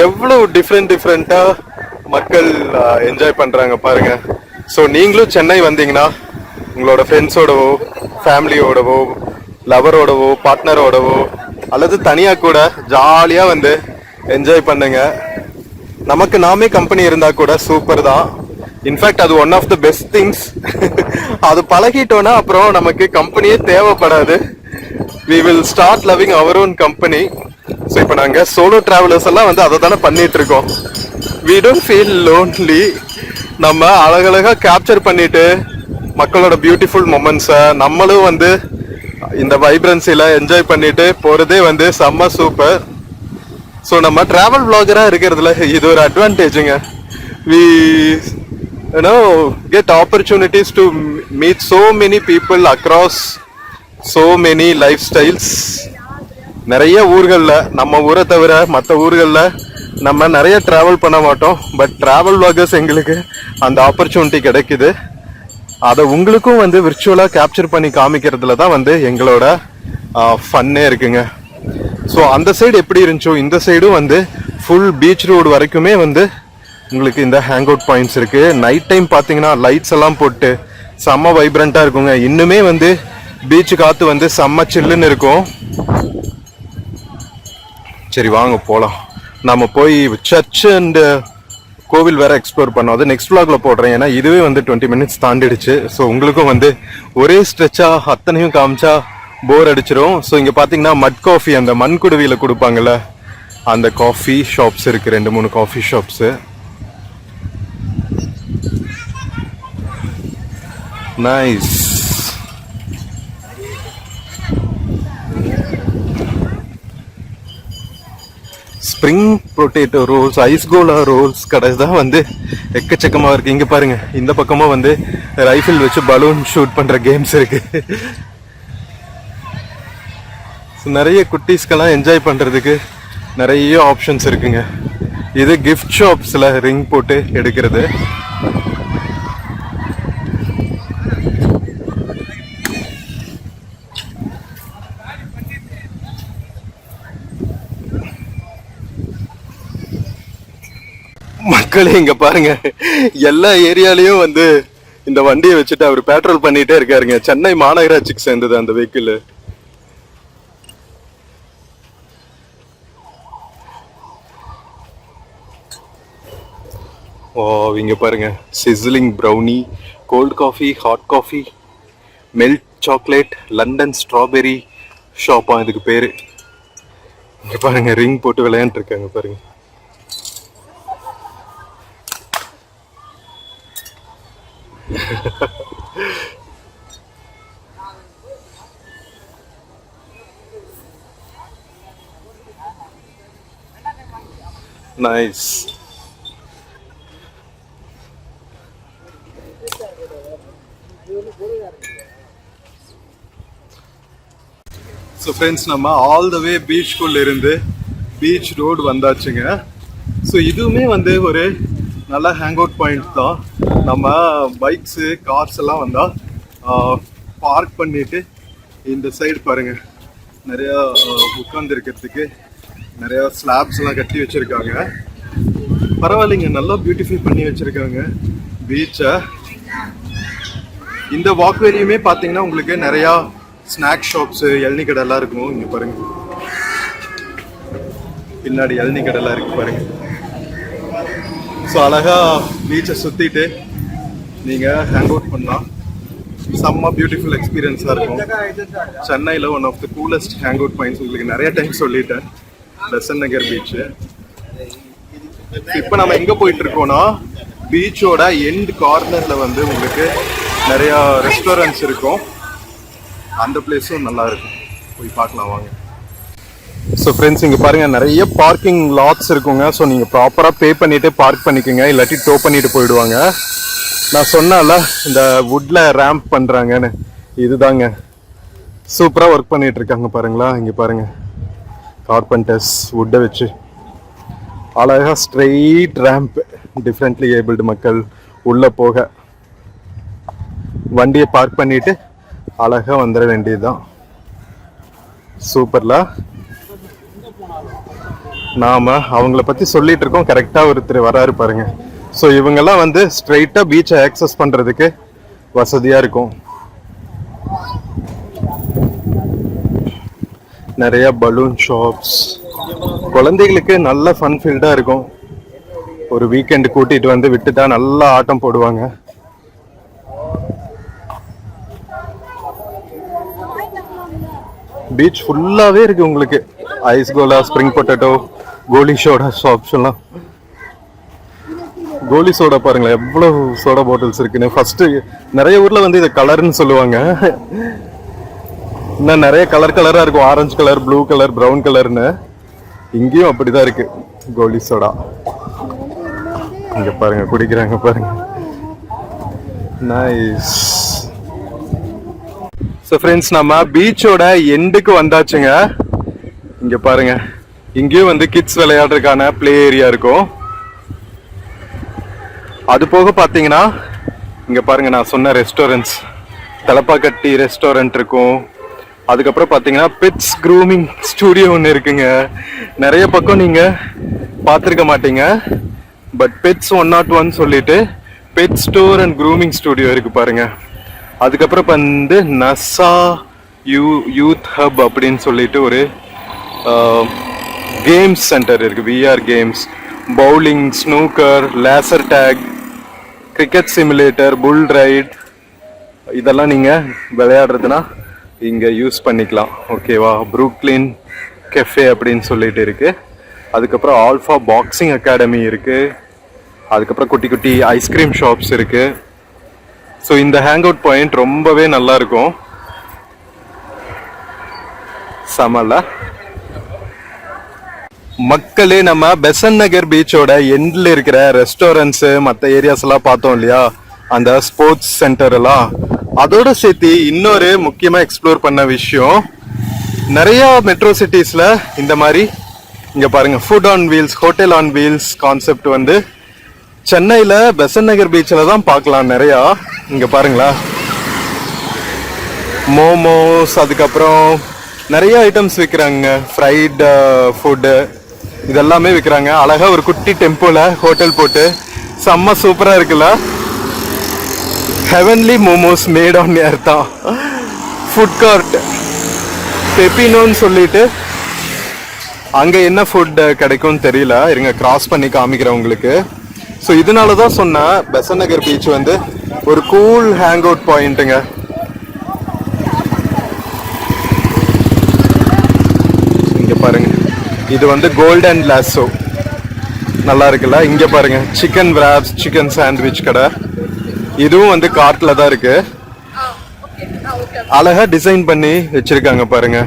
எவ்வளவு டிஃப்ரெண்டா மக்கள் என்ஜாய் பண்றாங்க பாருங்க. ஸோ நீங்களும் சென்னை வந்தீங்கன்னா உங்களோட ஃப்ரெண்ட்ஸோடவோ, ஃபேமிலியோடவோ, லவரோடவோ, பார்ட்னரோடவோ, அல்லது தனியா கூட ஜாலியா வந்து என்ஜாய் பண்ணுங்க. நமக்கு நாமே கம்பெனி இருந்தா கூட சூப்பர் தான். இன்ஃபேக்ட் அது one of the best things. அது பழகிட்டோன்னா அப்புறம் நமக்கு கம்பெனியே தேவைப்படாது. we will start loving our own company. So இப்போ நாங்கள் சோலோ டிராவலர்ஸ் எல்லாம் வந்து அதை தானே பண்ணிட்டு இருக்கோம். we don't feel lonely. நம்ம அழகழகா கேப்சர் பண்ணிட்டு மக்களோட பியூட்டிஃபுல் மொமெண்ட்ஸை நம்மளும் வந்து இந்த வைப்ரன்சில என்ஜாய் பண்ணிட்டு போறதே வந்து செம்ம சூப்பர். ஸோ நம்ம டிராவல் vlogger-ஆ இருக்கிறதுல இது ஒரு அட்வான்டேஜுங்க. we get opportunities to meet so many people across so many lifestyles. நிறைய ஊர்களில், நம்ம ஊரை தவிர மற்ற ஊர்களில் நம்ம நிறைய டிராவல் பண்ண மாட்டோம். பட் டிராவல் vloggers எங்களுக்கு அந்த ஆப்பர்ச்சுனிட்டி கிடைக்குது. அதை உங்களுக்கும் வந்து விர்ச்சுவலாக கேப்சர் பண்ணி காமிக்கிறதுல தான் வந்து எங்களோட ஃபன்னே இருக்குங்க. ஸோ அந்த சைடு எப்படி இருந்துச்சோ இந்த சைடும் வந்து ஃபுல் பீச் ரோடு வரைக்குமே வந்து உங்களுக்கு இந்த ஹேங் அவுட் பாயிண்ட்ஸ் இருக்கு. நைட் டைம் பார்த்தீங்கன்னா லைட்ஸ் எல்லாம் போட்டு செம்ம வைப்ரண்டா இருக்குங்க. இன்னுமே வந்து பீச்சு காத்து வந்து செம்ம சில்லுன்னு இருக்கும். சரி வாங்க போகலாம். நம்ம போய் சர்ச் அண்ட் கோவில் வேற எக்ஸ்ப்ளோர் பண்ணோம். அது நெக்ஸ்ட் vlogல போடுறேன், ஏன்னா இதுவே வந்து 20 minutes தாண்டிடுச்சு. ஸோ உங்களுக்கும் வந்து ஒரே ஸ்ட்ரெச்சா அத்தனையும் காமிச்சா போர் அடிச்சிடும். ஸோ இங்க பாத்தீங்கன்னா மட் காஃபி, அந்த மண் குடுவியில கொடுப்பாங்கல்ல, அந்த காஃபி ஷாப்ஸ் இருக்கு, 2-3 coffee shops. Nice. Spring potato rolls, ice gola rolls கடை தான் வந்து எக்கச்சக்கமா இருக்கு. இங்க பாருங்க, இந்த பக்கமா வந்து ரைஃபிள் வச்சு பலூன் ஷூட் பண்ற கேம்ஸ் இருக்கு. நிறைய குட்டீஸ்க்கெல்லாம் என்ஜாய் பண்றதுக்கு நிறைய ஆப்ஷன்ஸ் இருக்குங்க. இது கிஃப்ட் ஷாப்ஸ்ல ரிங் போட்டு எடுக்கிறது. மக்களே இங்க பாருங்க, எல்லா ஏரியாலயும் வந்து இந்த வண்டியை வச்சுட்டு அவர் பெட்ரோல் பண்ணிட்டே இருக்காருங்க. சென்னை மாநகராட்சிக்கு சேர்ந்தது அந்த வெஹிக்கிள். ஓ இங்க பாருங்க, sizzling brownie, cold coffee, hot coffee, melt chocolate, London strawberry ஷாப்பா இதுக்கு பேரு. இங்க பாருங்க ரிங் போட்டு விளையாண்டு இருக்காங்க பாருங்க. நைஸ். ஸோ ஃப்ரெண்ட்ஸ், நம்ம ஆல் த வே பீச்சுக்குள்ள இருந்து பீச் ரோடு வந்தாச்சுங்க. ஸோ இதுவுமே வந்து ஒரு நல்ல ஹேங் அவுட் பாயிண்ட் தான். நம்ம பைக்ஸு கார்ஸ் எல்லாம் வந்தால் பார்க் பண்ணிட்டு இந்த சைடு பாருங்க, நிறையா உட்கார்ந்து இருக்கிறதுக்கு நிறையா ஸ்லாப்ஸ் எல்லாம் கட்டி வச்சிருக்காங்க. பரவாயில்லைங்க, நல்லா பியூட்டிஃபை பண்ணி வச்சிருக்காங்க பீச்சை. இந்த வாக்வேலையுமே பார்த்தீங்கன்னா உங்களுக்கு நிறையா ஸ்நாக் ஷாப்ஸு, இளநீ கடைலாம் இருக்கும். இங்கே பாருங்க, பின்னாடி இளநீ கடைலாம் இருக்கு பாருங்க. ஸோ அழகா பீச்சை சுற்றிட்டு நீங்கள் ஹேங் அவுட் பண்ணலாம். செம்ம பியூட்டிஃபுல் எக்ஸ்பீரியன்ஸாக இருக்கும். சென்னையில் one of the coolest hang out points உங்களுக்கு நிறைய டைம் சொல்லிட்டேன், பெசன்ட் நகர் பீச்சு. இப்போ நம்ம எங்கே போயிட்டு இருக்கோம்னா, பீச்சோட எண்ட் கார்னரில் வந்து உங்களுக்கு நிறையா ரெஸ்டாரண்ட்ஸ் இருக்கும். அந்த பிளேஸும் நல்லா இருக்கும், போய் பார்க்கலாம் வாங்க. ஸோ ஃப்ரெண்ட்ஸ், இங்கே பாருங்கள் நிறைய பார்க்கிங் லாட்ஸ் இருக்குங்க. ஸோ நீங்கள் ப்ராப்பராக பே பண்ணிவிட்டு பார்க் பண்ணிக்கோங்க, இல்லாட்டி டோ பண்ணிட்டு போயிடுவாங்க. நான் சொன்னால இந்த வுட்டில் ரேம்ப் பண்ணுறாங்கன்னு, இதுதாங்க சூப்பராக ஒர்க் பண்ணிட்டு இருக்காங்க பாருங்களா. இங்கே பாருங்கள், கார்பெண்டர்ஸ் வுட்டை வச்சு அழகாக ஸ்ட்ரெயிட் ரேம்ப், டிஃப்ரெண்ட்லி ஏபிள்டு மக்கள் உள்ளே போக வண்டியை பார்க் பண்ணிவிட்டு அழகாக வந்துட வேண்டியதுதான். சூப்பர்ல. நாம அவங்கள பற்றி சொல்லிட்டு இருக்கோம், கரெக்டாக ஒருத்தர் வராரு பாருங்க. ஸோ இவங்கெல்லாம் வந்து ஸ்ட்ரெயிட்டாக பீச்சை ஆக்சஸ் பண்ணுறதுக்கு வசதியாக இருக்கும். நிறைய பலூன் ஷாப்ஸ், குழந்தைகளுக்கு நல்ல ஃபன் ஃபீல்டாக இருக்கும். ஒரு வீக்கெண்டு கூட்டிகிட்டு வந்து விட்டுட்டா நல்லா ஆட்டம் போடுவாங்க. பீச் ஃபுல்லாகவே இருக்குது உங்களுக்கு. ஐஸ் கோலா, ஸ்ப்ரிங் பொட்டேட்டோ, கோலி சோடா ஷாப்ஸ் எல்லாம். கோலி சோடா பாருங்களேன், எவ்வளோ சோடா பாட்டில்ஸ் இருக்குன்னு. ஃபர்ஸ்ட்டு நிறைய ஊரில் வந்து இதை கலர்னு சொல்லுவாங்க. இன்னும் நிறைய கலராக இருக்கும், orange colour, blue colour, brown கலர்னு. இங்கேயும் அப்படிதான் இருக்கு கோலி சோடா. இங்கே பாருங்க, குடிக்கிறாங்க பாருங்க. நைஸ். ஸோ ஃப்ரெண்ட்ஸ், நம்ம பீச்சோட எண்டுக்கு வந்தாச்சுங்க. இங்கே பாருங்க, இங்கேயும் வந்து கிட்ஸ் விளையாடுறதுக்கான பிளே ஏரியா இருக்கும். அது போக பார்த்தீங்கன்னா இங்கே பாருங்க, நான் சொன்ன ரெஸ்டாரண்ட்ஸ், தலப்பாக்கட்டி ரெஸ்டாரண்ட் இருக்கும். அதுக்கப்புறம் பார்த்தீங்கன்னா பெட்ஸ் க்ரூமிங் ஸ்டூடியோ ஒன்று இருக்குங்க. நிறைய பக்கம் நீங்கள் பார்த்துருக்க மாட்டீங்க, பட் பெட்ஸ் 101 சொல்லிட்டு pet store and grooming studio இருக்கு பாருங்க. அதுக்கப்புறம் வந்து நசா யூத் ஹப் அப்படின்னு சொல்லிட்டு ஒரு கேம்ஸ் சென்டர் இருக்கு. VR games, bowling, snooker, laser tag, cricket simulator, bull ride, இதெல்லாம் நீங்கள் விளையாடுறதுனா இங்கே யூஸ் பண்ணிக்கலாம். ஓகேவா. ப்ரூக்லின் கெஃபே அப்படின்னு சொல்லிட்டு இருக்கு. அதுக்கப்புறம் ஆல்ஃபா பாக்ஸிங் அகாடமி இருக்கு. அதுக்கப்புறம் குட்டி குட்டி ஐஸ்கிரீம் ஷாப்ஸ் இருக்கு. ஸோ இந்த ஹேங் அவுட் பாயிண்ட் ரொம்பவே நல்லா இருக்கும். சமல்ல மக்களே, நம்ம பெசன்ட் நகர் பீச்சோட எண்ட்ல இருக்கிற ரெஸ்டாரண்ட்ஸு, மற்ற ஏரியாஸ் எல்லாம் பார்த்தோம் இல்லையா, அந்த ஸ்போர்ட்ஸ் சென்டர் எல்லாம், அதோட சேர்த்து இன்னொரு முக்கியமாக எக்ஸ்ப்ளோர் பண்ண விஷயம், நிறைய மெட்ரோ சிட்டிஸில் இந்த மாதிரி இங்கே பாருங்க, food on wheels, hotel on wheels concept வந்து சென்னையில் பெசன்ட் நகர் பீச்சில் தான் பார்க்கலாம் நிறையா. இங்கே பாருங்களா, மோமோஸ், அதுக்கப்புறம் நிறைய ஐட்டம்ஸ் விற்கிறாங்க, ஃப்ரைடு ஃபுட்டு, இதெல்லாமே விற்கிறாங்க. அழகாக ஒரு குட்டி டெம்போல ஹோட்டல் போட்டு செம்ம சூப்பராக இருக்குல்ல. Heavenly momos made on air தான். ஃபுட் கார்ட் பெப்பினோன்னு சொல்லிட்டு, அங்கே என்ன ஃபுட் கிடைக்கும்னு தெரியல, இருங்க கிராஸ் பண்ணி காமிக்கிறேன் உங்களுக்கு. ஸோ இதனால தான் சொன்னேன் பெசன்ட் நகர் பீச் வந்து ஒரு கூல் ஹேங் அவுட் பாயிண்ட்டுங்க. இங்க பாருங்க, இது வந்து கோல்டன் லாசோ, நல்லா இருக்குல்ல. இங்க பாருங்க, சிக்கன் விராப்ஸ், சிக்கன் சாண்ட்விச் கடை, இதுவும் வந்து கார்ட்ல தான் இருக்கு. அழகா டிசைன் பண்ணி வச்சிருக்காங்க பாருங்க.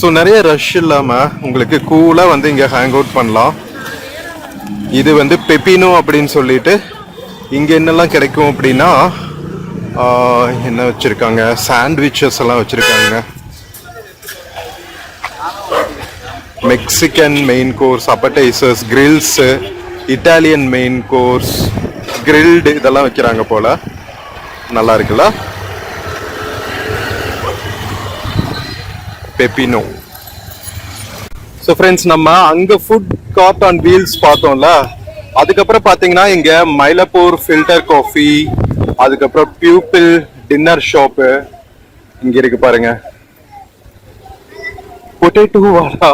ஸோ நிறைய ரஷ் இல்லாம உங்களுக்கு கூலா வந்து இங்க ஹேங் அவுட் பண்ணலாம். இது வந்து பெப்பினோ அப்படின்னு சொல்லிட்டு இங்க என்னெல்லாம் கிடைக்கும் அப்படின்னா என்ன வச்சிருக்காங்க, சாண்ட்விச்சஸ் எல்லாம் வச்சிருக்காங்க. Mexican main course, appetisers, grills, Italian main course, grilled இதெல்லாம் வைக்கிறாங்க போல. நல்லா இருக்குல்ல. பெப்பினோ. ஸோ ஃப்ரெண்ட்ஸ், நம்ம அங்க ஃபுட் கார்ட் ஆன் வீல்ஸ் பார்த்தோம்ல, அதுக்கப்புறம் பாத்தீங்கன்னா இங்க மயிலப்பூர் ஃபில்டர் காஃபி, அதுக்கப்புறம் பியூப்பிள் டின்னர் ஷாப்பு இங்க இருக்கு பாருங்க. பொட்டேட்டோ வாடா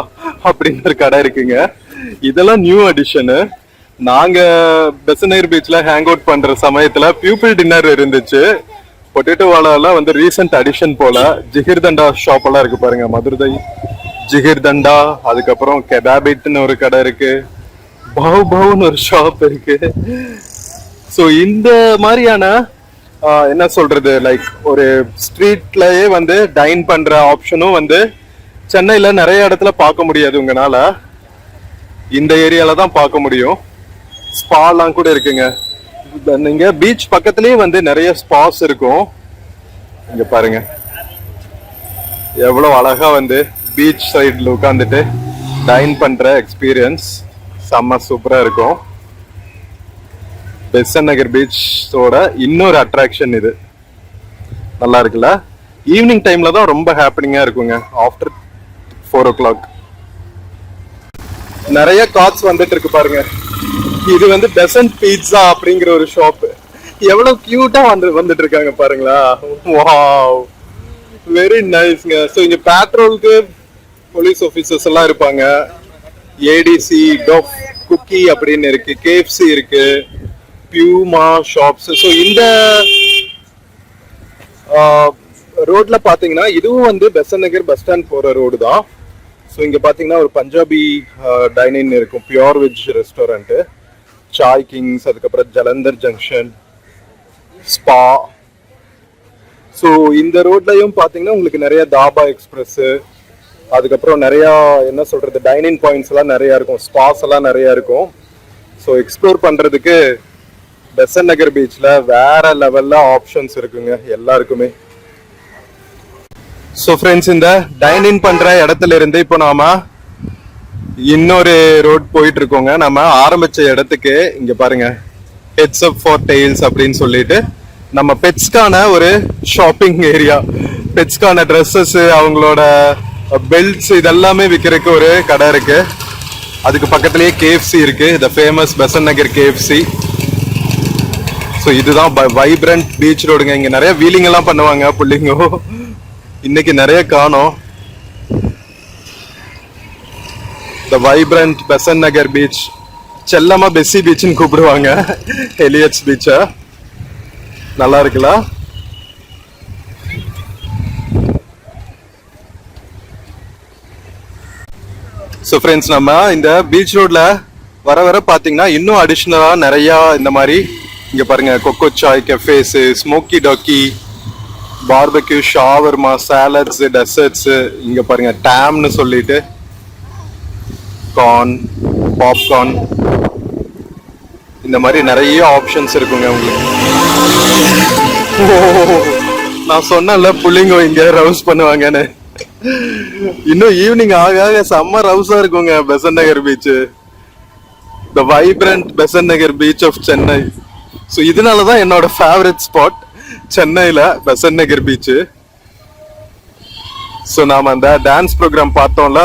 அப்படின்னு ஒரு கடை இருக்குங்க. இதெல்லாம் நியூ அடிஷனு. நாங்க பெசன்ட் நகர் பீச்ல ஹேங் அவுட் பண்ற சமயத்துல பியூப்பிள் டின்னர் இருந்துச்சு. பொட்டேட்டோ வாலாலாம் வந்து ரீசெண்ட் அடிஷன் போல. ஜிகிர்தண்டா ஷாப் எல்லாம் இருக்கு பாருங்க, மதுரை ஜிகிர்தண்டா. அதுக்கப்புறம் கெபாபிட்னு ஒரு கடை இருக்கு, பவு பவுன்னு ஒரு ஷாப் இருக்கு. ஸோ இந்த மாதிரியான என்ன சொல்றது, லைக் ஒரு ஸ்ட்ரீட்லயே வந்து டைன் பண்ற ஆப்ஷனும் வந்து சென்னையில நிறைய இடத்துல பார்க்க முடியாது உங்களால. இந்த ஏரியால தான் பார்க்க முடியும். ஸ்பாலாம் கூட இருக்குங்க. நீங்க பீச் பக்கத்துலயே வந்து நிறைய ஸ்பாஸ் இருக்கும். இங்க பாருங்க, எவ்வளவு அழகா வந்து பீச் சைட்ல உட்காந்துட்டு டைன் பண்ற எக்ஸ்பீரியன்ஸ் செம்ம சூப்பரா இருக்கும். பெசன்ட் நகர் பீச்சோட இன்னொரு அட்ராக்ஷன் இது. நல்லா இருக்குல்ல. ஈவினிங் டைம்ல தான் ரொம்ப ஹாப்பனிங்கா இருக்குங்க. ஆஃப்டர் 4 o'clock நிறைய கார்ட்ஸ் வந்துட்டு இருக்கு பாருங்க. இது வந்து பெசன்ட் பீட்சா அப்படிங்கிற ஒரு ஷாப். எவ்வளவு கியூட்டா வந்துட்டு இருக்காங்க பாருங்களா. Wow, very நைஸ்ங்க. ஸோ இங்க பேட்ரோலுக்கு போலீஸ் ஆஃபீஸர்ஸ் எல்லாம் இருப்பாங்க. ஏடிசி, டோப், குக்கி அப்படின்னு இருக்கு, கேஎஃப்சி இருக்கு, பியூமா ஷாப்ஸ். ஸோ இந்த ரோட்ல பாத்தீங்கன்னா இதுவும் வந்து பெசன்ட் நகர் பஸ் ஸ்டாண்ட் போற ரோடு தான். ஸோ இங்க பாத்தீங்கன்னா ஒரு பஞ்சாபி டைனிங் இருக்கும், pure veg restaurant, Sai Kings, அதுக்கப்புறம் ஜலந்தர் ஜங்ஷன், ஸ்பா. ஸோ இந்த ரோட்லயும் பாத்தீங்கன்னா உங்களுக்கு நிறைய தாபா எக்ஸ்பிரஸ், அதுக்கப்புறம் நிறைய என்ன சொல்றது டைனிங் பாயிண்ட்ஸ் எல்லாம் நிறைய இருக்கும், ஸ்பாஸ் எல்லாம் நிறைய இருக்கும். ஸோ எக்ஸ்ப்ளோர் பண்றதுக்கு பெசன்ட் நகர் பீச்ல வேற லெவல்ல ஆப்ஷன்ஸ் இருக்குங்க எல்லாருக்குமே. ஸோ ஃப்ரெண்ட்ஸ், இந்த டைனிங் பண்ற இடத்துல இருந்து இப்போ நாம இன்னொரு ரோட் போயிட்டு இருக்கோங்க. நம்ம ஆரம்பிச்ச இடத்துக்கு இங்க பாருங்க, ஹெட்ஸ் அப் ஃபார் டெய்ல்ஸ் அப்படின்னு சொல்லிட்டு நம்ம பெட்ஸ்க்கான ஒரு ஷாப்பிங் ஏரியா. பெட்ஸ்க்கான ட்ரெஸ்ஸஸ், அவங்களோட பெல்ட்ஸ் இதெல்லாமே விற்கிறதுக்கு ஒரு கடை இருக்கு. அதுக்கு பக்கத்துலயே கேஎஃப்சி இருக்கு, the famous Besant Nagar KFC. So இதுதான் வைப்ரண்ட் பீச் ரோடுங்க. இங்க நிறைய வீலிங் எல்லாம் பண்ணுவாங்க புள்ளிங்கோ. இன்னைக்கு நிறைய காணோம். த வைப்ரண்ட் பெசன்ட் நகர் பீச், செல்லமா பெஸ்ஸி பீச்னு கூப்பிடுவாங்க, எலியட்ஸ் பீச்ச. நல்லா இருக்குல்ல. ஸோ ஃப்ரெண்ட்ஸ், நம்ம இந்த பீச் ரோட்ல வர வர பாத்தீங்கன்னா இன்னும் அடிஷ்னலா நிறைய இந்த மாதிரி இங்க பாருங்க, cocoa chai cafes, smoky talkie, barbecue, shawarma, salads, desserts. இங்க பாருங்க டேம்னு சொல்லிட்டு கார்ன், பாப்கார்ன், இந்த மாதிரி நிறைய ஆப்ஷன்ஸ் இருக்குங்க உங்களுக்கு. நான் சொன்னேன்ல புள்ளிங்க இங்க ரவுஸ் பண்ணுவாங்கன்னு. இன்னும் ஈவினிங் ஆக ஆக செம்ம ரவுஸா இருக்குங்க Besant Nagar beach, the vibrant Besant Nagar beach of Chennai. So இதனாலதான் என்னோட ஃபேவரட் ஸ்பாட் சென்னையில பெசன்ட் நகர் பீச். ஸோ நாம அந்த டான்ஸ் ப்ரோக்ராம் பார்த்தோம்ல,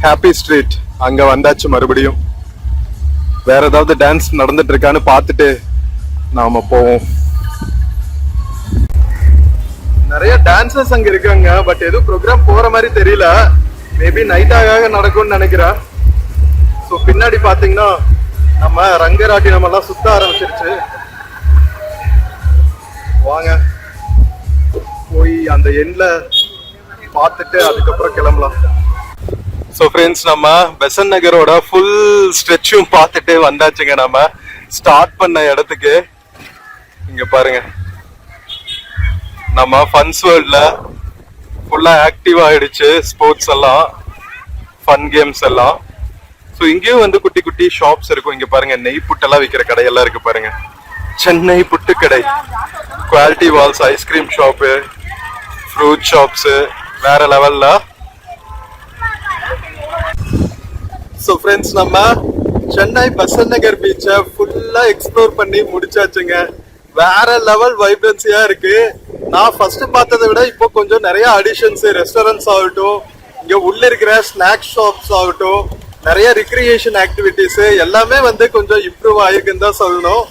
ஹாப்பி ஸ்ட்ரீட், அங்க வந்தாச்சு. மறுபடியும் வேற ஏதாவது டான்ஸ் நடந்துட்டு இருக்கான்னு பார்த்துட்டு நாம போவோம். நிறைய டான்சர்ஸ் அங்க இருக்காங்க, பட் எதுவும் ப்ரோக்ராம் போற மாதிரி தெரியல. மேபி நைட் ஆக நடக்கும்னு நினைக்கிறேன். ஸோ பின்னாடி பாத்தீங்கன்னா நம்ம ரங்கராட்டி நம்ம எல்லாம் சுத்த ஆரம்பிச்சிருச்சு. வாங்க போய் அந்த எண்ட்ல பார்த்துட்டு அதுக்கப்புறம் கிளம்பலாம். ஸோ ஃப்ரெண்ட்ஸ், நம்ம பெசன் நகரோட ஃபுல் ஸ்ட்ரெச்சும் பார்த்துட்டு வந்தாச்சுங்க. நம்ம ஸ்டார்ட் பண்ண இடத்துக்கு இங்க பாருங்க, நம்ம ஃபன்ஸ் வேர்ல்ட்ல ஃபுல்லா ஆக்டிவ் ஆயிடுச்சு. ஸ்போர்ட்ஸ் எல்லாம், ஃபன் கேம்ஸ் எல்லாம். ஸோ இங்கேயும் வந்து குட்டி குட்டி ஷாப்ஸ் இருக்கும். இங்க பாருங்க, நெய் புட்டெல்லாம் விற்கிற கடையெல்லாம் இருக்கு பாருங்க. சென்னை புட்டு கடை, Kwality Wall's, ice cream shop, fruit shops, வேற லெவல்ல. ஸோ ஃப்ரெண்ட்ஸ், நம்ம சென்னை பெசன்ட் நகர் பீச்சை ஃபுல்லா எக்ஸ்ப்ளோர் பண்ணி முடிச்சாச்சுங்க. வேற லெவல் வைப்ரன்சியா இருக்கு. நான் ஃபர்ஸ்ட் பார்த்ததை விட இப்போ கொஞ்சம் நிறைய அடிஷன்ஸ், ரெஸ்டாரண்ட்ஸ் ஆகட்டும், இங்க உள்ள இருக்கிற ஸ்நாக்ஸ் ஷாப்ஸ் ஆகட்டும், நிறைய ரிக்ரியேஷன் ஆக்டிவிட்டிஸ் எல்லாமே வந்து கொஞ்சம் இம்ப்ரூவ் ஆயிருக்குன்னு தான் சொல்லணும்.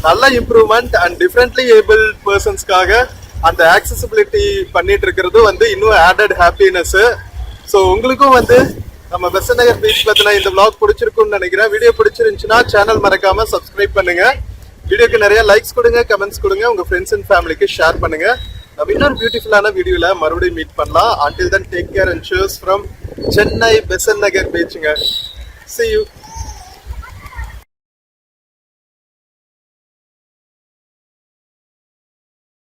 நல்ல இம்ப்ரூவ்மெண்ட். அண்ட் டிஃப்ரெண்ட்லி ஏபிள் பர்சன்ஸ்க்காக அந்த ஆக்சசிபிலிட்டி பண்ணிட்டு இருக்கிறது வந்து இன்னும் ஆடட் ஹாப்பினஸ். ஸோ உங்களுக்கும் வந்து நம்ம பெசன்ட் நகர் பீச் பத்தின இந்த vlog பிடிச்சிருக்கும்னு நினைக்கிறேன். வீடியோ பிடிச்சிருந்துச்சுன்னா சேனல் மறக்காம சப்ஸ்கிரைப் பண்ணுங்க. வீடியோக்கு நிறைய லைக்ஸ் கொடுங்க, கமெண்ட்ஸ் கொடுங்க, உங்க ஃப்ரெண்ட்ஸ் அண்ட் ஃபேமிலிக்கு ஷேர் பண்ணுங்க. நம்ம இன்னொரு பியூட்டிஃபுல்லான வீடியோல மறுபடியும் மீட் பண்ணலாம். until then take care and cheers from Chennai Besant Nagar பீச்சுங்க. see you.